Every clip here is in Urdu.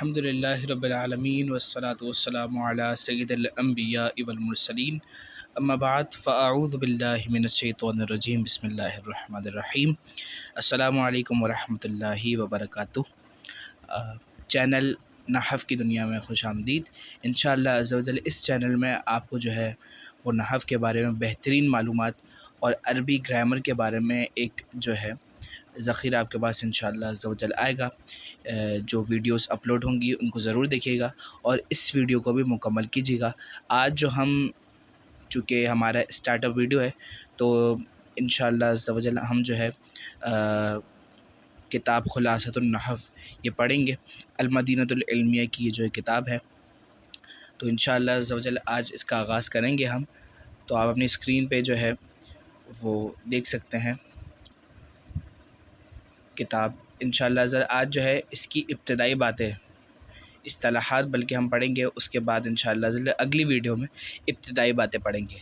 الحمد للہ رب العالمین والصلاة والسلام علی سید الانبیاء والمرسلین اما بعد فاعوذ باللہ من الشیطان الرجیم بسم اللہ الرحمن الرحیم۔ السلام علیکم ورحمۃ اللہ وبرکاتہ۔ چینل نحو کی دنیا میں خوش آمدید۔ انشاءاللہ عز و جل اس چینل میں آپ کو جو ہے وہ نحو کے بارے میں بہترین معلومات اور عربی گرامر کے بارے میں ایک جو ہے ذخیرہ آپ کے پاس انشاءاللہ عز و جل آئے گا۔ جو ویڈیوز اپلوڈ ہوں گی ان کو ضرور دیکھیے گا اور اس ویڈیو کو بھی مکمل کیجیے گا۔ آج جو چونکہ ہمارا اسٹارٹ اپ ویڈیو ہے تو انشاءاللہ عز و جل ہم جو ہے کتاب خلاصۃ النحو یہ پڑھیں گے۔ المدینۃ العلمیہ کی یہ جو کتاب ہے تو انشاءاللہ عز و جل آج اس کا آغاز کریں گے ہم۔ تو آپ اپنی اسکرین پہ جو ہے وہ دیکھ سکتے ہیں کتاب انشاءاللہ آج جو ہے اس کی ابتدائی باتیں اصطلاحات بلکہ ہم پڑھیں گے، اس کے بعد انشاءاللہ اگلی ویڈیو میں ابتدائی باتیں پڑھیں گے۔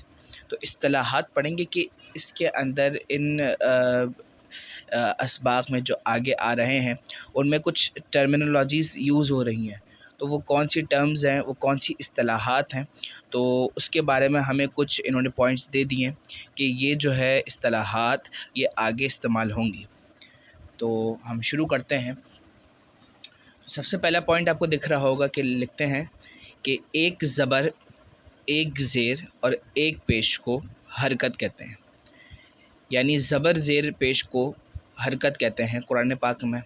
تو اصطلاحات پڑھیں گے کہ اس کے اندر ان اسباق میں جو آگے آ رہے ہیں ان میں کچھ ٹرمینالوجیز یوز ہو رہی ہیں، تو وہ کون سی ٹرمز ہیں، وہ کون سی اصطلاحات ہیں، تو اس کے بارے میں ہمیں کچھ انہوں نے پوائنٹس دے دیے کہ یہ جو ہے اصطلاحات یہ آگے استعمال ہوں گی۔ تو ہم شروع کرتے ہیں۔ سب سے پہلا پوائنٹ آپ کو دکھ رہا ہوگا کہ لکھتے ہیں کہ ایک زبر، ایک زیر اور ایک پیش کو حرکت کہتے ہیں، یعنی زبر زیر پیش کو حرکت کہتے ہیں۔ قرآن پاک میں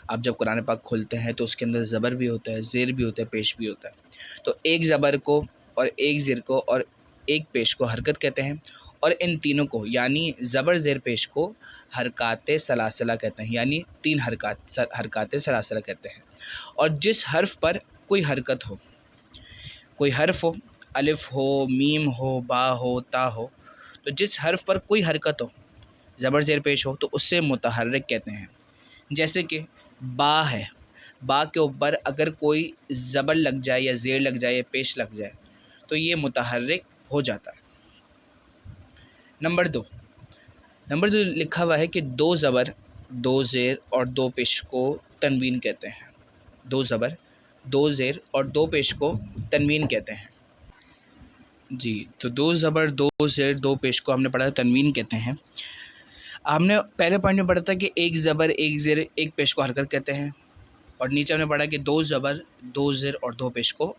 آپ جب قرآن پاک کھولتے ہیں تو اس کے اندر زبر بھی ہوتا ہے، زیر بھی ہوتا ہے، پیش بھی ہوتا ہے۔ تو ایک زبر کو اور ایک زیر کو اور ایک پیش کو حرکت کہتے ہیں، اور ان تینوں کو یعنی زبر زیر پیش کو حرکات سلاسلہ کہتے ہیں، یعنی تین حرکات سلاسلہ کہتے ہیں۔ اور جس حرف پر کوئی حرکت ہو، کوئی حرف ہو، الف ہو، میم ہو، با ہو، تا ہو، تو جس حرف پر کوئی حرکت ہو، زبر زیر پیش ہو، تو اس سے متحرک کہتے ہیں۔ جیسے کہ با ہے، با کے اوپر اگر کوئی زبر لگ جائے یا زیر لگ جائے یا پیش لگ جائے تو یہ متحرک ہو جاتا ہے۔ نمبر دو لکھا ہوا ہے کہ دو زبر، دو زیر اور دو پیش کو تنوین کہتے ہیں۔ دو زبر، دو زیر اور دو پیش کو تنوین کہتے ہیں۔ جی، تو دو زبر، دو زیر، دو پیش کو ہم نے پڑھا تنوین کہتے ہیں۔ ہم نے پہلے پوائنٹ میں پڑھا تھا کہ ایک زبر، ایک زیر، ایک پیش کو حرکت کہتے ہیں، اور نیچے ہم نے پڑھا کہ دو زبر، دو زیر اور دو پیش کو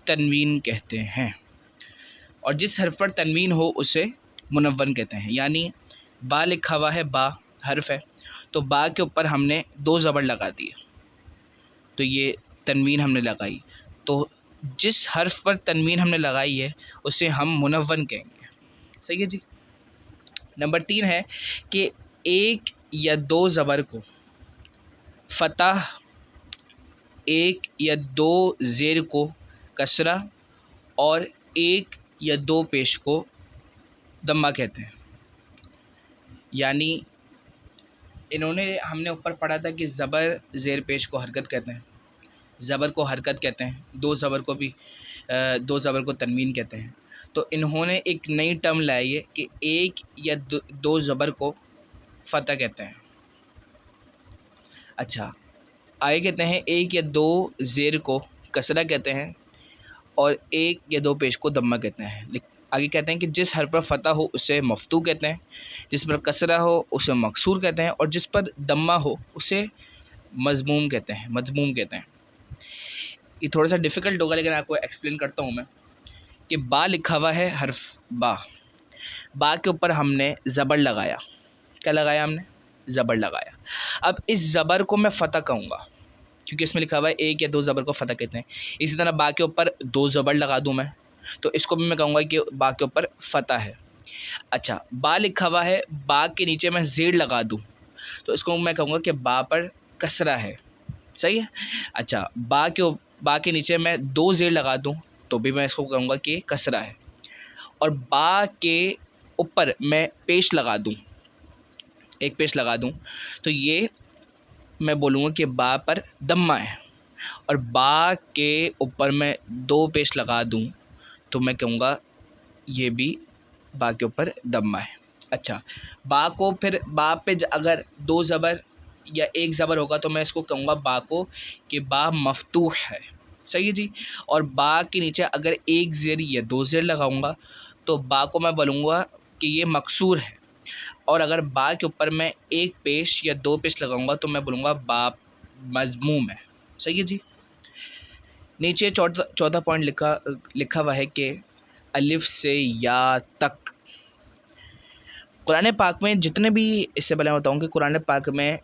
تنوین کہتے ہیں، اور جس حرف پر تنوین ہو اسے منون کہتے ہیں۔ یعنی با لکھا ہوا ہے، با حرف ہے، تو با کے اوپر ہم نے دو زبر لگا دی تو یہ تنوین ہم نے لگائی، تو جس حرف پر تنوین ہم نے لگائی ہے اسے ہم منون کہیں گے۔ صحیح ہے جی۔ نمبر 3 ہے کہ ایک یا دو زبر کو فتح، ایک یا دو زیر کو کسرہ اور ایک یا دو پیش کو دمہ کہتے ہیں۔ یعنی ہم نے اوپر پڑھا تھا کہ زبر زیر پیش کو حرکت کہتے ہیں، زبر کو حرکت کہتے ہیں، دو زبر کو تنوین کہتے ہیں۔ تو انہوں نے ایک نئی ٹرم لائی ہے کہ ایک یا دو زبر کو فتح کہتے ہیں۔ اچھا، آگے کہتے ہیں ایک یا دو زیر کو کسرہ کہتے ہیں اور ایک یا دو پیش کو دمہ کہتے ہیں۔ آگے کہتے ہیں کہ جس حرف پر فتح ہو اسے مفتوح کہتے ہیں، جس پر کسرہ ہو اسے مکسور کہتے ہیں، اور جس پر دمہ ہو اسے مضموم کہتے ہیں۔ یہ تھوڑا سا ڈیفیکلٹ ہوگا لیکن آپ کو ایکسپلین کرتا ہوں میں کہ با لکھا ہوا ہے، حرف با کے اوپر ہم نے زبر لگایا۔ کیا لگایا ہم نے؟ زبر لگایا۔ اب اس زبر کو میں فتح کہوں گا کیونکہ اس میں لکھا ہوا ہے ایک یا دو زبر کو فتح کہتے ہیں۔ اسی طرح با کے اوپر دو زبر لگا دوں میں تو اس کو بھی میں کہوں گا کہ با کے اوپر فتح ہے۔ اچھا، با لکھا ہوا ہے، با کے نیچے میں زیر لگا دوں تو اس کو میں کہوں گا کہ با پر کسرہ ہے۔ صحیح ہے۔ اچھا، با کے نیچے میں دو زیر لگا دوں تو بھی میں اس کو کہوں گا کہ کسرہ ہے، اور با کے اوپر میں پیش لگا دوں، ایک پیش لگا دوں تو یہ میں بولوں گا کہ با پر دمہ ہے، اور با کے اوپر میں دو پیش لگا دوں تو میں کہوں گا یہ بھی با کے اوپر دمہ ہے۔ اچھا، با پہ اگر دو زبر یا ایک زبر ہوگا تو میں اس کو کہوں گا با کو کہ با مفتوح ہے، صحیح ہے جی. اور با کے نیچے اگر ایک زیر یا دو زیر لگاؤں گا تو با کو میں بولوں گا کہ یہ مکسور ہے. اور اگر با کے اوپر میں ایک پیش یا دو پیش لگاؤں گا تو میں بولوں گا با مضموم ہے، صحیح ہے جی. نیچے چوتھا پوائنٹ لکھا ہوا ہے کہ الف سے یا تک. قرآن پاک میں جتنے بھی، اس سے پہلے میں بتاؤں کہ قرآن پاک میں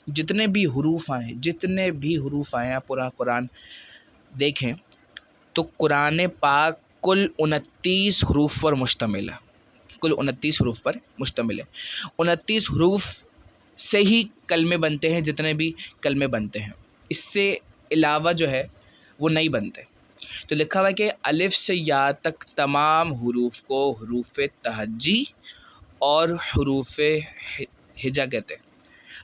جتنے بھی حروف آئے آپ پورا قرآن دیکھیں تو قرآن پاک کل 29 حروف پر مشتمل ہے. کل 29 حروف پر مشتمل ہے. 29 حروف سے ہی کلمے بنتے ہیں، جتنے بھی کلمے بنتے ہیں، اس سے علاوہ جو ہے وہ نہیں بنتے. تو لکھا ہوا ہے کہ الف سے یا تک تمام حروف کو حروف تہجی اور حروف ہجا کہتے ہیں.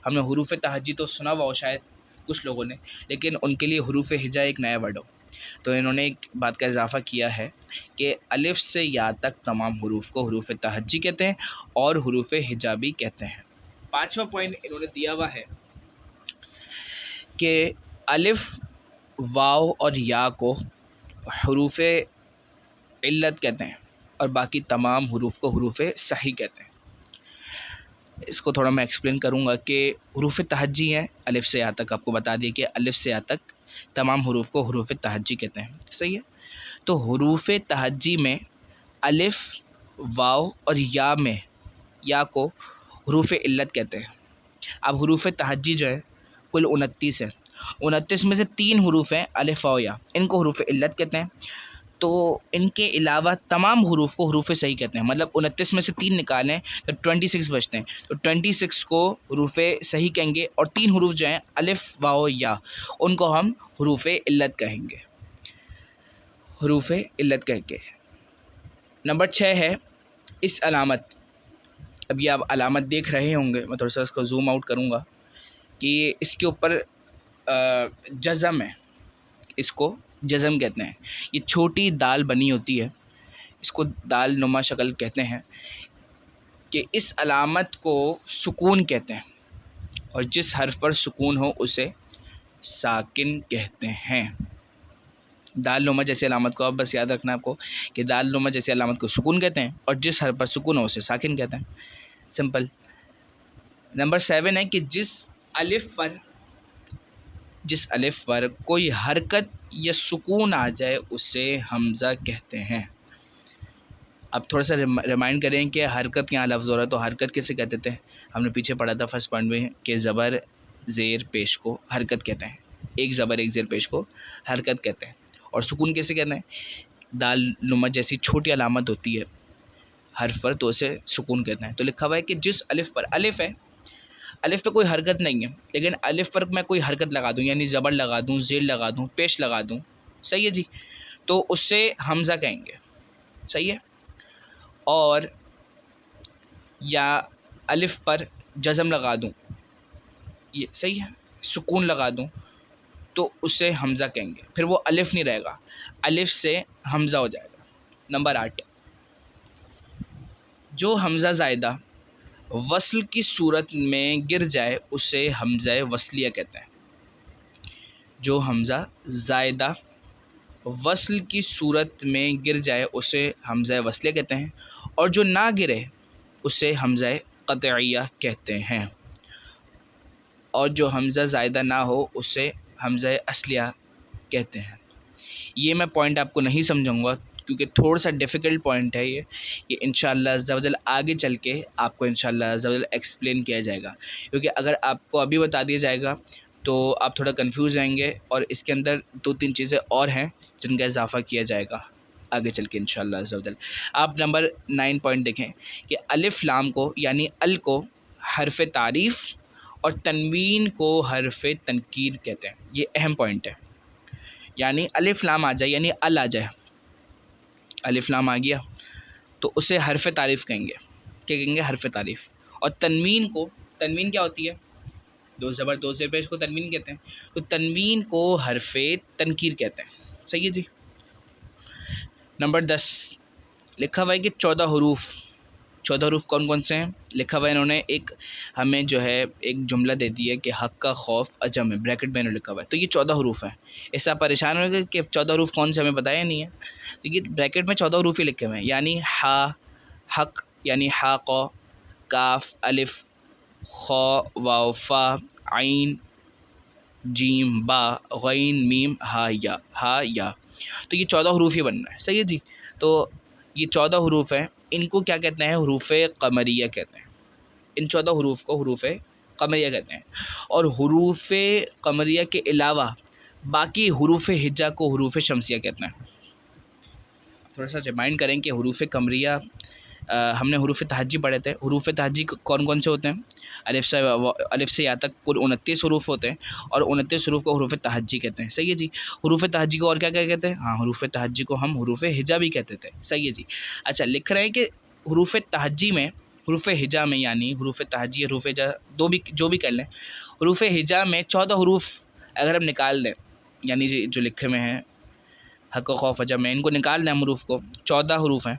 ہم نے حروف تہجی تو سنا ہوا ہو شاید کچھ لوگوں نے، لیکن ان کے لیے حروف ہجا ایک نیا ورڈ ہو. تو انہوں نے ایک بات کا اضافہ کیا ہے کہ الف سے یا تک تمام حروف کو حروف تہجی کہتے ہیں اور حروف ہجا بھی کہتے ہیں. پانچواں پوائنٹ انہوں نے دیا ہوا ہے کہ الف، واو اور یا کو حروف علت کہتے ہیں اور باقی تمام حروف کو حروف صحیح کہتے ہیں. اس کو تھوڑا میں ایکسپلین کروں گا کہ حروف تہجی ہیں الف سے یا تک. آپ کو بتا دیے کہ الف سے یا تک تمام حروف کو حروف تہجی کہتے ہیں، صحیح ہے. تو حروف تہجی میں الف، واو اور یا میں یا کو حروف علت کہتے ہیں. اب حروف تہجی جو ہے کل 29 ہے. 29 میں سے 3 حروف ہیں الف، واو، یا، ان کو حروف علت کہتے ہیں. تو ان کے علاوہ تمام حروف کو حروف صحیح کہتے ہیں. مطلب 29 میں سے 3 نکالیں تو 26 بچتے ہیں. تو 26 کو حروف صحیح کہیں گے اور 3 حروف جو ہیں الف، واو، یا، ان کو ہم حروف علت کہیں گے. حروف علت کہیں گے. نمبر 6 ہے اس علامت. اب یہ آپ علامت دیکھ رہے ہوں گے، میں تھوڑا سا اس کو زوم آؤٹ کروں گا کہ اس کے اوپر جزم ہے. اس کو جزم کہتے ہیں. یہ چھوٹی دال بنی ہوتی ہے، اس کو دال نما شکل کہتے ہیں. کہ اس علامت کو سکون کہتے ہیں اور جس حرف پر سکون ہو اسے ساکن کہتے ہیں. دال نما جیسی علامت کو اب بس یاد رکھنا آپ کو کہ دال نما جیسی علامت کو سکون کہتے ہیں اور جس حرف پر سکون ہو اسے ساکن کہتے ہیں. سمپل. نمبر 7 ہے کہ جس الف پر کوئی حرکت یا سکون آ جائے اسے حمزہ کہتے ہیں. اب تھوڑا سا ریمائنڈ کریں کہ حرکت یہاں لفظ ہو رہا ہے تو حرکت کیسے کہتے تھے. ہم نے پیچھے پڑھا تھا فرسٹ پوائنٹ میں کہ زبر زیر پیش کو حرکت کہتے ہیں. ایک زبر ایک زیر پیش کو حرکت کہتے ہیں. اور سکون کیسے کہتے ہیں؟ دال نما جیسی چھوٹی علامت ہوتی ہے حرف پر تو اسے سکون کہتے ہیں. تو لکھا ہوا ہے کہ جس الف پر، الف ہے، الف پہ کوئی حرکت نہیں ہے، لیکن الف پر میں کوئی حرکت لگا دوں، یعنی زبر لگا دوں، زیر لگا دوں، پیش لگا دوں، صحیح ہے جی، تو اس سے حمزہ کہیں گے. صحیح ہے. اور یا الف پر جزم لگا دوں، یہ صحیح ہے، سکون لگا دوں تو اسے حمزہ کہیں گے. پھر وہ الف نہیں رہے گا، الف سے حمزہ ہو جائے گا. نمبر 8 جو حمزہ زائدہ وصل کی صورت میں گر جائے اسے حمزہ وصلیہ کہتے ہیں. جو حمزہ زائدہ وصل کی صورت میں گر جائے اسے حمزہ وصلیہ کہتے ہیں اور جو نہ گرے اسے حمزہ قطعیہ کہتے ہیں. اور جو حمزہ زائدہ نہ ہو اسے حمزہ اصلیہ کہتے ہیں. یہ میں پوائنٹ آپ کو نہیں سمجھاؤں گا کیونکہ تھوڑا سا ڈیفیکلٹ پوائنٹ ہے یہ انشاءاللہ عز و جل آگے چل کے آپ کو انشاءاللہ عز و جل ایکسپلین کیا جائے گا. کیونکہ اگر آپ کو ابھی بتا دیا جائے گا تو آپ تھوڑا کنفیوز رہیں گے اور اس کے اندر 2-3 چیزیں اور ہیں جن کا اضافہ کیا جائے گا آگے چل کے انشاءاللہ عز و جل. آپ نمبر 9 پوائنٹ دیکھیں کہ الف لام کو یعنی ال کو حرف تعریف اور تنوین کو حرف تنکیر کہتے ہیں. یہ اہم پوائنٹ ہے. یعنی الف لام آ جائے، یعنی ال آ جائے، الف لام آ گیا تو اسے حرف تعریف کہیں گے. کیا کہیں گے؟ حرف تعریف. اور تنوین کو، تنوین کیا ہوتی ہے؟ 2 زبر 2 زیر پیش کو تنوین کہتے ہیں. تو تنوین کو حرف تنکیر کہتے ہیں. صحیح ہے جی. نمبر 10 لکھا ہوا ہے کہ 14 حروف 14 حروف کون کون سے ہیں؟ لکھا ہوا ہے انہوں نے ایک ہمیں جو ہے ایک جملہ دے دی ہے کہ حق کا خوف عجم ہے، بریکٹ میں انہوں نے لکھا ہوا ہے، تو یہ 14 حروف ہیں۔ اس سے آپ پریشان ہو گئے کہ 14 حروف کون سے ہمیں بتایا نہیں ہے، تو یہ بریکٹ میں 14 حروف ہی لکھے ہوئے ہیں، یعنی ہا حق، یعنی ہا قو، کاف الف، خا واو فا، عین جیم با، غین میم ہا یا، تو یہ 14 حروف ہی بن رہا ہے، صحیح ہے جی۔ تو یہ 14 حروف ہیں، ان کو کیا کہتے ہیں؟ حروف قمریہ کہتے ہیں، ان 14 حروف کو حروف قمریہ کہتے ہیں۔ اور حروف قمریہ کے علاوہ باقی حروف ہجا کو حروف شمسیہ کہتے ہیں۔ تھوڑا سا ریمائنڈ کریں کہ حروف قمریہ ہم نے حروف تہجی پڑھے تھے، حروف تہجی کون کون سے ہوتے ہیں؟ الف سے یا تک کل 29 حروف ہوتے ہیں، اور 29 حروف کو حروف تہجی کہتے ہیں، صحیح ہے جی۔ حروف تہجی کو اور کیا کہتے ہیں؟ ہاں، حروف تہجی کو ہم حروف ہجا بھی کہتے تھے، صحیح ہے جی۔ اچھا، لکھ رہے ہیں کہ حروف تہجی میں، حروف ہجا میں، یعنی حروف تہجی حروف ہجا جو بھی کر لیں، حروف ہجا میں 14 حروف اگر ہم نکال دیں، یعنی جو لکھے میں ہیں حق و خوف عجم میں، ان کو نکال دیں ہم حروف کو، 14 حروف ہیں،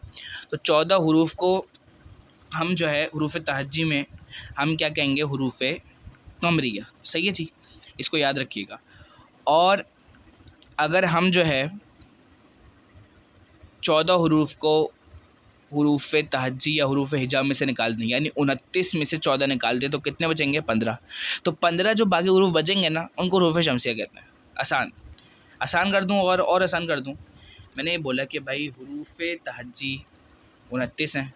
تو 14 حروف کو ہم جو ہے حروف تہجی میں ہم کیا کہیں گے؟ حروف قمریہ، صحیح ہے جی، اس کو یاد رکھیے گا۔ اور اگر ہم جو ہے 14 حروف کو حروف تہجی یا حروف ہجا میں سے نکال دیں، یعنی 29 میں سے 14 نکال دیں، تو کتنے بچیں گے؟ 15۔ تو 15 جو باقی حروف بچیں گے نا، ان کو حروف شمسیہ کہتے ہیں۔ آسان کر دوں اور آسان کر دوں، میں نے یہ بولا کہ بھائی حروف تہجی 29 ہیں،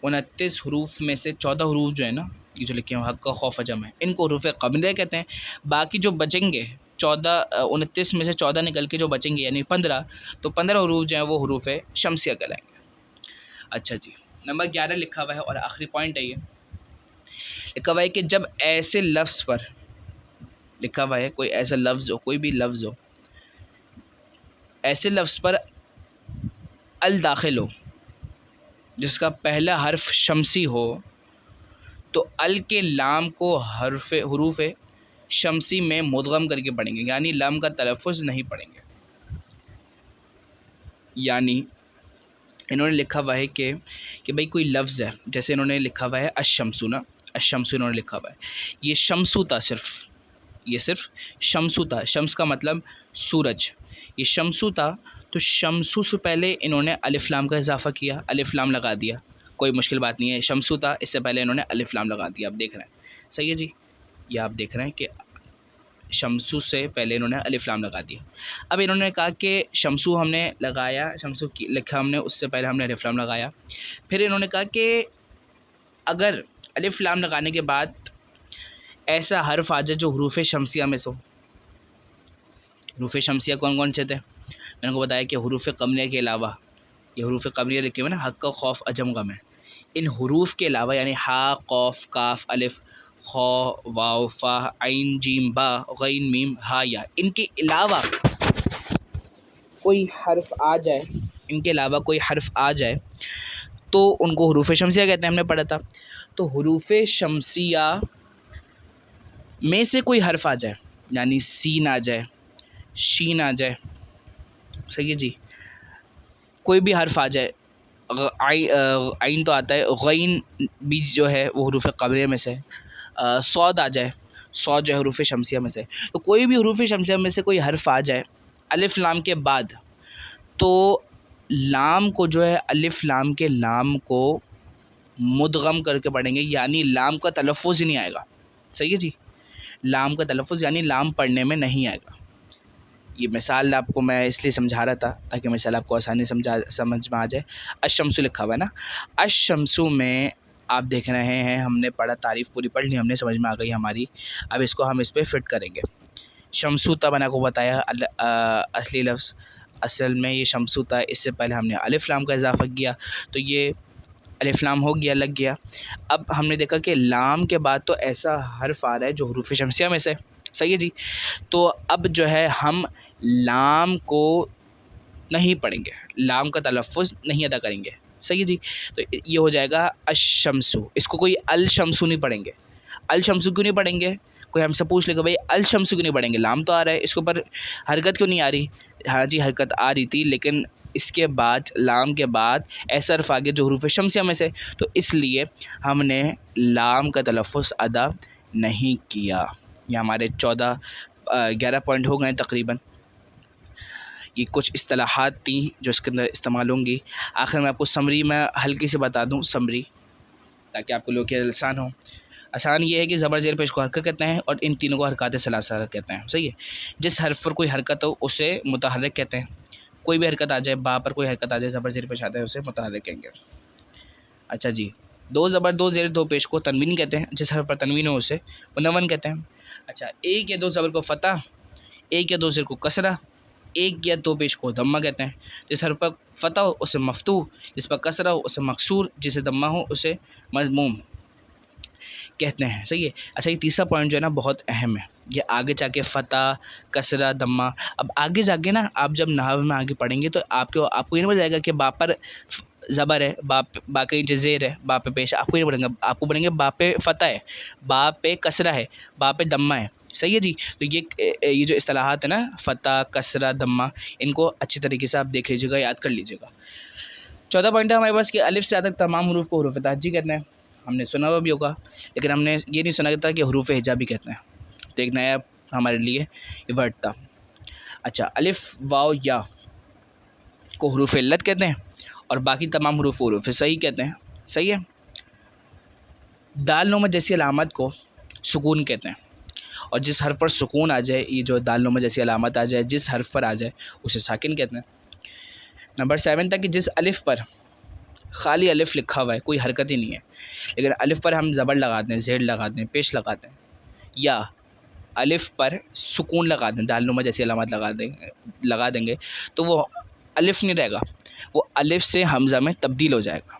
29 حروف میں سے 14 حروف جو ہے نا، یہ جو لکھے ہیں حق کا خوف عجم ہے، ان کو حروف قمریہ کہتے ہیں۔ باقی جو بچیں گے 29 میں سے 14 نکل کے جو بچیں گے یعنی 15، تو 15 حروف جو ہیں وہ حروف شمسیہ کہلائیں گے۔ اچھا جی، نمبر 11 لکھا ہوا ہے اور آخری پوائنٹ ہے، یہ لکھا ہوا ہے کہ جب ایسے لفظ پر، لکھا ہوا ہے کوئی ایسا لفظ ہو، کوئی بھی لفظ ہو، ایسے لفظ پر ال داخل ہو جس کا پہلا حرف شمسی ہو، تو ال کے لام کو حروف شمسی میں مدغم کر کے پڑھیں گے، یعنی لام کا تلفظ نہیں پڑھیں گے۔ یعنی انہوں نے لکھا ہوا ہے کہ بھئی کوئی لفظ ہے، جیسے انہوں نے لکھا ہوا ہے الشمس نا، الشمس انہوں نے لکھا ہوا ہے، یہ شمسو تھا، یہ صرف شمسو تھا، شمس کا مطلب سورج، یہ شمسو تھا، تو شمسو سے پہلے انہوں نے الف لام کا اضافہ کیا، الف لام لگا دیا، کوئی مشکل بات نہیں ہے، شمسو تھا، اس سے پہلے انہوں نے الف لام لگا دیا، آپ دیکھ رہے ہیں، صحیح ہے جی، یہ آپ دیکھ رہے ہیں کہ شمسو سے پہلے انہوں نے الف لام لگا دیا۔ اب انہوں نے کہا کہ شمسو ہم نے لگایا، شمسو لکھا ہم نے، اس سے پہلے ہم نے الف لام لگایا، پھر انہوں نے کہا کہ اگر الف لام لگانے کے بعد ایسا حرف آ جائے جو حروف شمسیہ میں سے ہو، حروف شمسیہ کون کون سے تھے؟ میں نے کو بتایا کہ حروف قمریہ کے علاوہ، یہ حروف قمریہ لکھے ہوئے نا، حق کا خوف عجم غم ہے، ان حروف کے علاوہ یعنی ہا قوف کاف الف خا واو فا عین جیم با غین میم ہا یا، ان کے علاوہ کوئی حرف آ جائے، ان کے علاوہ کوئی حرف آ جائے تو ان کو حروف شمسیہ کہتے ہیں، ہم نے پڑھا تھا۔ تو حروف شمسیہ میں سے کوئی حرف آ جائے، یعنی سین آ جائے، شین آ جائے، صحیح ہے جی، کوئی بھی حرف آ جائے، عین تو آتا ہے، غین بھی جو ہے وہ حروف قمریہ میں سے، صاد آ جائے، صاد جو ہے حروف شمسیہ میں سے، تو کوئی بھی حروف شمسیہ میں سے کوئی حرف آ جائے الف لام کے بعد، تو لام کو جو ہے الف لام کے لام کو مدغم کر کے پڑھیں گے، یعنی لام کا تلفظ ہی نہیں آئے گا، صحیح ہے جی، لام کا تلفظ یعنی لام پڑھنے میں نہیں آئے گا۔ یہ مثال آپ کو میں اس لیے سمجھا رہا تھا تاکہ مثال آپ کو آسانی سمجھ میں آ جائے۔ الشمس لکھا ہوا ہے نا، الشمس میں آپ دیکھ رہے ہیں، ہم نے پڑھا، تعریف پوری پڑھ لی ہم نے، سمجھ میں آ گئی ہماری، اب اس کو ہم اس پہ فٹ کریں گے۔ شمسو تھا، میں نے کو بتایا اصلی لفظ، اصل میں یہ شمسو تھا، اس سے پہلے ہم نے الف لام کا اضافہ کیا، تو یہ الف لام ہو گیا، لگ گیا۔ اب ہم نے دیکھا کہ لام کے بعد تو ایسا حرف آ رہا ہے جو حروف شمسیہ میں سے، صحیح ہے جی، تو اب جو ہے ہم لام کو نہیں پڑھیں گے، لام کا تلفظ نہیں ادا کریں گے، صحیح ہے جی، تو یہ ہو جائے گا الشمسو، اس کو کوئی الشمسو نہیں پڑھیں گے۔ الشمسو کیوں نہیں پڑھیں گے؟ کوئی ہم سے پوچھ لے گا بھائی الشمسو کیوں نہیں پڑھیں گے، لام تو آ رہا ہے، اس کے اوپر حرکت کیوں نہیں آ رہی؟ ہاں جی، حرکت آ رہی تھی، لیکن اس کے بعد لام کے بعد ایسا حرف آگے جو حروف شمسیہ میں سے، تو اس لیے ہم نے لام کا تلفظ ادا نہیں کیا۔ یہ ہمارے 11 پوائنٹ ہو گئے تقریباً۔ یہ کچھ اصطلاحات تھیں جو اس کے اندر استعمال ہوں گی۔ آخر میں آپ کو سمری میں ہلکی سے بتا دوں، سمری، تاکہ آپ کو لوگ کے آسان ہو۔ آسان یہ ہے کہ زبر زیر پیش کو حرکت کہتے ہیں اور ان تینوں کو حرکات ثلاثہ کہتے ہیں، صحیح ہے۔ جس حرف پر کوئی حرکت ہو اسے متحرک کہتے ہیں۔ کوئی بھی حرکت آ جائے، با پر کوئی حرکت آ جائے، زبر زیر پیش آتا ہے، اسے متحرک کہیں گے۔ اچھا جی، 2 زبر 2 زیر 2 پیش کو تنوین کہتے ہیں۔ جس حرف پر تنوین ہو اسے منون کہتے ہیں۔ اچھا، 1 یا 2 زبر کو فتح، 1 یا 2 زیر کو کسرہ، 1 یا 2 پیش کو دمہ کہتے ہیں۔ جس حرف پر فتح ہو اسے مفتوح، جس پر کسرہ ہو اسے مکسور، جسے دمہ ہو اسے مضموم کہتے ہیں، صحیح ہے۔ اچھا، یہ تیسرا پوائنٹ جو ہے نا بہت اہم ہے۔ یہ آگے جا کے فتح، کسرہ، دمہ، اب آگے جا کے نا آپ جب نحو میں آگے پڑھیں گے تو آپ کو یہ نہیں پتا جائے گا کہ با پر زبر ہے، با کے نیچے زیر ہے، با پہ پیش، آپ کو یہ پڑھیں گے، آپ کو پڑھیں گے با پہ فتح ہے، با پہ کسرہ ہے، با پہ دمہ ہے، صحیح ہے جی۔ تو یہ جو اصطلاحات ہیں نا، فتح، کسرہ، دمہ، ان کو اچھی طریقے سے آپ دیکھ لیجیے گا، یاد کر لیجیے گا۔ 14 پوائنٹ ہے ہمارے پاس کہ الف سے آ تک تمام حروف کو حروف تہجی کہتے ہیں۔ ہم نے سنا ہوا بھی ہوگا، لیکن ہم نے یہ نہیں سنا تھا کہ حروف ہجا بھی کہتے ہیں، تو ایک نیا ہمارے لیے یہ ورڈ تھا۔ اچھا، الف، واو، یا کو حروف علت کہتے ہیں اور باقی تمام حروف صحیح کہتے ہیں، صحیح ہے۔ دال نما جیسی علامت کو سکون کہتے ہیں، اور جس حرف پر سکون آ جائے، یہ جو دال نما جیسی علامت آ جائے، جس حرف پر آ جائے اسے ساکن کہتے ہیں۔ نمبر 7 تھا کہ جس الف پر خالی الف لکھا ہوا ہے، کوئی حرکت ہی نہیں ہے، لیکن الف پر ہم زبر لگاتے ہیں، زیر لگاتے ہیں، پیش لگاتے ہیں، یا الف پر سکون لگاتے ہیں، دال نما جیسی علامت لگا دیں گے، تو وہ الف نہیں رہے گا، وہ الف سے حمزہ میں تبدیل ہو جائے گا۔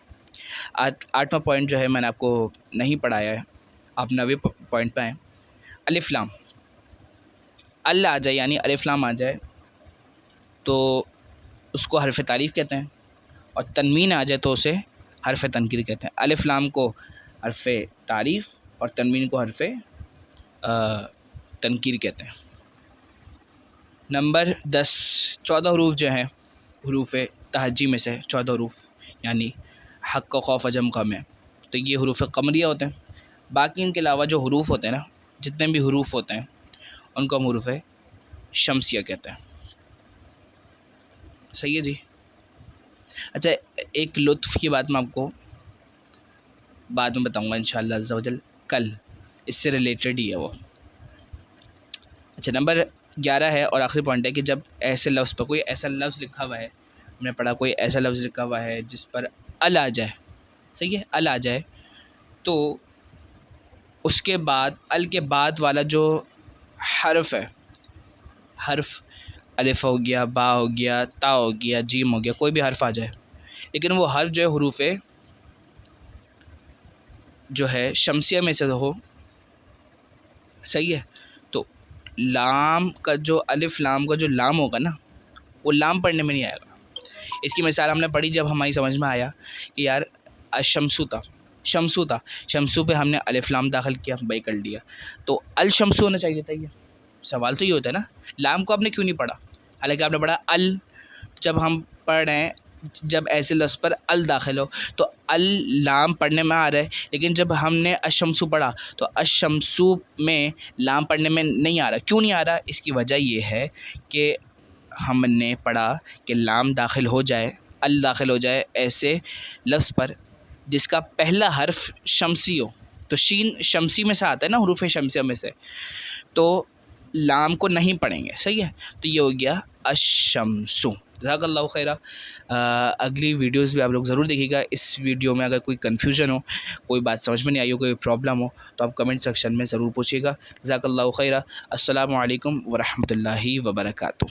8واں پوائنٹ جو ہے میں نے آپ کو نہیں پڑھایا ہے، آپ 9ویں پوائنٹ پہ آئیں۔ الف لام، ال آ جائے یعنی الف لام آ جائے تو اس کو حرف تعریف کہتے ہیں، اور تنوین آ جائے تو اسے حرف تنکیر کہتے ہیں۔ الف لام کو حرف تعریف اور تنوین کو حرف تنکیر کہتے ہیں۔ نمبر 10، 14 حروف جو ہیں حروف تہجی میں سے 14 حروف، یعنی حق، خوف، عجم، قم ہے، تو یہ حروف قمریہ ہوتے ہیں۔ باقی ان کے علاوہ جو حروف ہوتے ہیں نا، جتنے بھی حروف ہوتے ہیں ان کو ہم حروف شمسیہ کہتے ہیں، صحیح ہے جی۔ اچھا، ایک لطف کی بات میں آپ کو بعد میں بتاؤں گا انشاءاللہ عز و جل، کل، اس سے ریلیٹڈ ہی ہے وہ۔ اچھا، نمبر 11 ہے اور آخری پوائنٹ ہے کہ جب ایسے لفظ پر کوئی ایسا لفظ لکھا ہوا ہے، ہم نے پڑھا کوئی ایسا لفظ لکھا ہوا ہے جس پر ال آ جائے، صحیح ہے، ال آ جائے، تو اس کے بعد ال کے بعد والا جو حرف ہے، حرف الف ہو گیا، با ہو گیا، تا ہو گیا، جیم ہو گیا، کوئی بھی حرف آ جائے، لیکن وہ حرف جو ہے حروف جو ہے شمسیہ میں سے ہو، صحیح ہے، تو لام کا جو الف لام کا جو لام ہوگا نا، وہ لام پڑھنے میں نہیں آئے گا۔ اس کی مثال ہم نے پڑھی جب ہماری سمجھ میں آیا کہ یار الشمسو تھا، شمسو تھا، شمسو پہ ہم نے الف لام داخل کیا، بھائی کر لیا، تو الشمسو ہونا چاہیے تھا۔ یہ سوال تو یہ ہوتا ہے نا، لام کو آپ نے کیوں نہیں پڑھا، حالانکہ آپ نے پڑھا ال۔ جب ہم پڑھ رہے ہیں، جب ایسے لفظ پر ال داخل ہو تو ال لام پڑھنے میں آ رہا ہے، لیکن جب ہم نے الشمسو پڑھا تو الشمسو میں لام پڑھنے میں نہیں آ رہا۔ کیوں نہیں آ رہا؟ اس کی وجہ یہ ہے کہ ہم نے پڑھا کہ لام داخل ہو جائے، ال داخل ہو جائے ایسے لفظ پر جس کا پہلا حرف شمسی ہو، تو شین شمسی میں سے آتا ہے نا، حروف شمسیہ میں سے، تو لام کو نہیں پڑھیں گے، صحیح ہے، تو یہ ہو گیا الشمسو۔ جزاک اللہ خیرہ۔ اگلی ویڈیوز بھی آپ لوگ ضرور دیکھیے گا۔ اس ویڈیو میں اگر کوئی کنفیوژن ہو، کوئی بات سمجھ میں نہیں آئی ہو، کوئی پرابلم ہو، تو آپ کمنٹ سیکشن میں ضرور پوچھیے گا۔ جزاک اللہ خیرہ۔ السلام علیکم ورحمۃ اللہ وبرکاتہ۔